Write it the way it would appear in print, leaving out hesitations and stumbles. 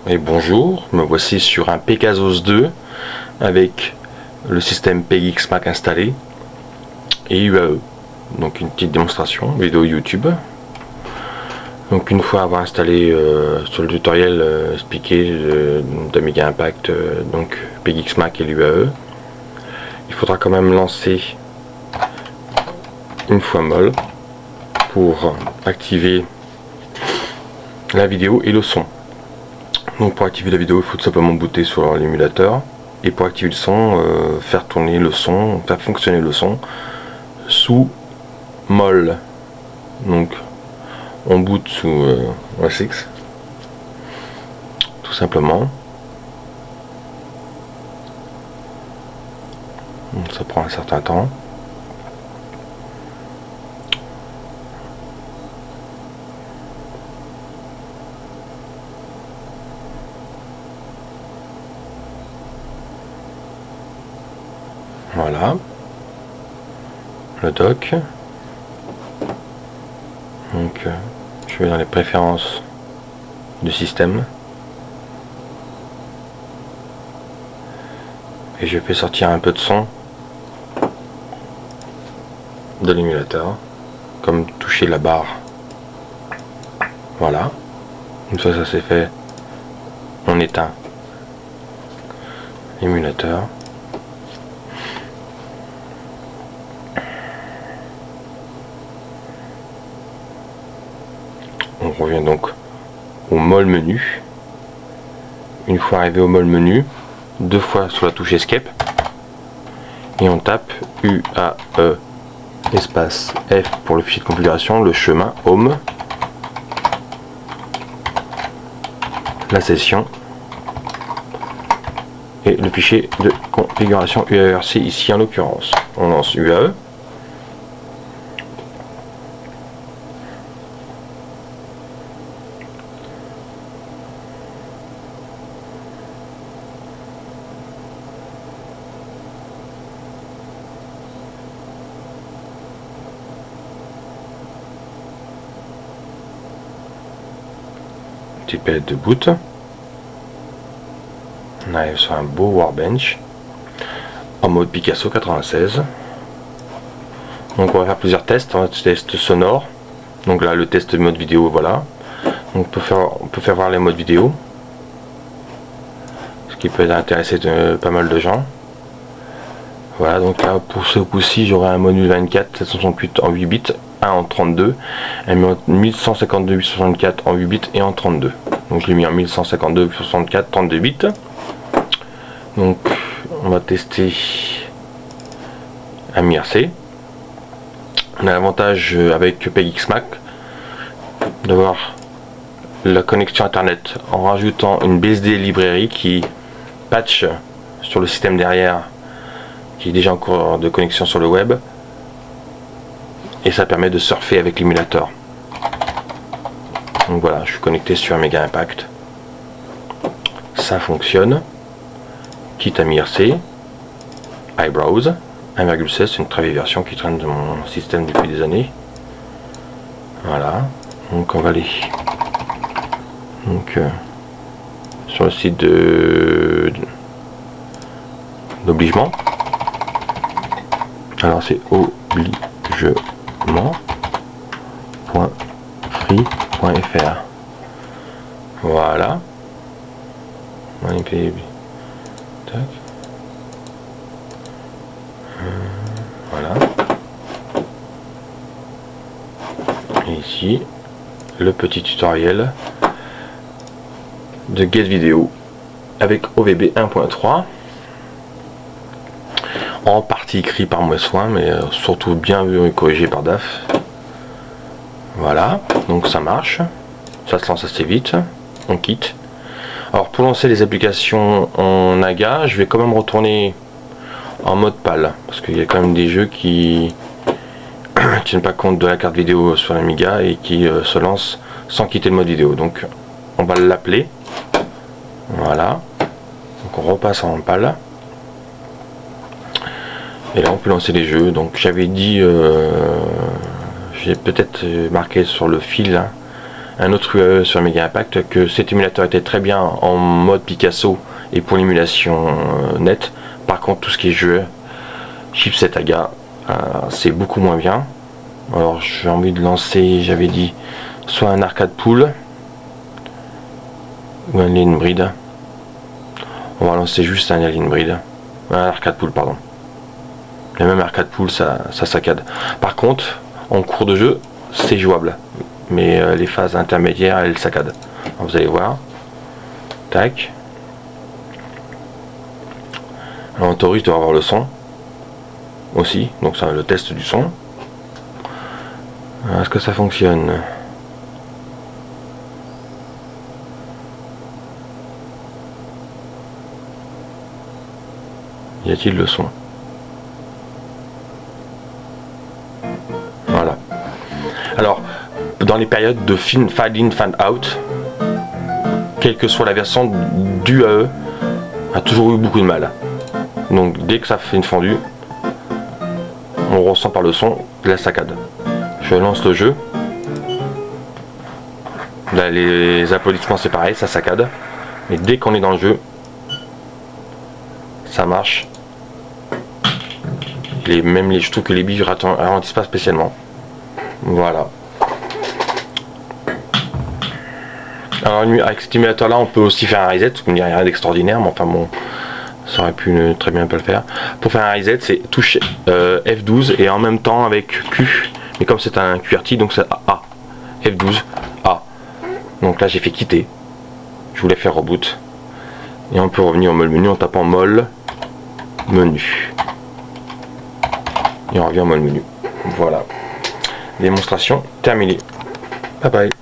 Et bonjour, me voici sur un Pegasus 2 avec le système PXMac installé et UAE. Donc une petite démonstration vidéo YouTube. Donc une fois avoir installé sur le tutoriel expliqué d'Amiga Impact, donc PXMac et l'UAE, il faudra quand même lancer une fois molle pour activer la vidéo et le son. Donc pour activer la vidéo, il faut tout simplement booter sur l'émulateur, et pour activer le son, faire tourner le son, faire fonctionner le son sous molle. Donc on boot sous OS X, tout simplement. Donc ça prend un certain temps. Voilà le dock. Donc je vais dans les préférences du système et je fais sortir un peu de son de l'émulateur, comme toucher la barre. Voilà, une fois ça c'est fait, on éteint l'émulateur. On revient donc au molle menu. Une fois arrivé au molle menu, deux fois sur la touche escape et on tape UAE espace F pour le fichier de configuration, le chemin home, la session et le fichier de configuration UARC ici en l'occurrence. On lance UAE. Petit pad de boot. On arrive sur un beau Workbench en mode Picasso 96. Donc on va faire plusieurs tests, test sonore. Donc là le test mode vidéo, voilà. Donc on peut faire voir les modes vidéo, ce qui peut intéresser pas mal de gens. Voilà, donc là pour ce coup-ci j'aurai un module 24 768 en 8 bits, un en 32, un 1152 864 en 8 bits et en 32. Donc je l'ai mis en 1152 864 32 bits. Donc on va tester un MIRC. On a l'avantage avec PXMac d'avoir la connexion internet en rajoutant une BSD librairie qui patch sur le système derrière, qui est déjà en cours de connexion sur le web, et ça permet de surfer avec l'émulateur. Donc voilà, je suis connecté sur Amiga Impact, ça fonctionne. Quitte à MIRC, iBrowse 1,16, c'est une très vieille version qui traîne de mon système depuis des années. Voilà, donc on va aller sur le site d'obligement. Alors c'est obligement.free.fr. Voilà. Voilà. Et ici le petit tutoriel de Get Vidéo avec OVB 1.3, en partie écrit par moi soin, mais surtout bien vu et corrigé par DAF. Voilà, donc ça marche, ça se lance assez vite. On quitte. Alors pour lancer les applications en AGA, je vais quand même retourner en mode PAL, parce qu'il y a quand même des jeux qui ne tiennent pas compte de la carte vidéo sur l'Amiga et qui se lancent sans quitter le mode vidéo. Donc on va l'appeler. Voilà, donc on repasse en PAL et là on peut lancer les jeux. Donc j'avais dit, j'ai peut-être marqué sur le fil, hein, un autre sur Mega Impact, que cet émulateur était très bien en mode Picasso et pour l'émulation nette. Par contre, tout ce qui est jeu, chipset AGA, c'est beaucoup moins bien. Alors j'ai envie de lancer, j'avais dit, soit un arcade pool ou un Alien Breed. On va lancer juste un Alien Breed, un arcade pool, pardon. Le même arcade pool, ça saccade. Par contre, en cours de jeu, c'est jouable, mais les phases intermédiaires, elles saccadent. Alors, vous allez voir. Tac. Alors, en théorie, je dois avoir le son aussi, donc c'est le test du son. Est-ce que ça fonctionne? Y a-t-il le son? Voilà. Alors, dans les périodes de fade in, fade out, quelle que soit la version du AE, a toujours eu beaucoup de mal. Donc dès que ça fait une fendue, on ressent par le son la saccade. Je lance le jeu. Là, les applaudissements c'est pareil, ça saccade. Mais dès qu'on est dans le jeu, ça marche. Je trouve que les billes ralentissent pas spécialement. Voilà. Alors avec cet émulateur là, on peut aussi faire un reset. Il n'y a rien d'extraordinaire, mais enfin bon, ça aurait pu très bien pas le faire. Pour faire un reset, c'est touche F12 et en même temps avec Q. Mais comme c'est un QWERTY, donc c'est A. F12 A. Donc là j'ai fait quitter. Je voulais faire reboot. Et on peut revenir au menu en tapant mol menu. Et on revient au menu. Voilà. Démonstration terminée. Bye bye.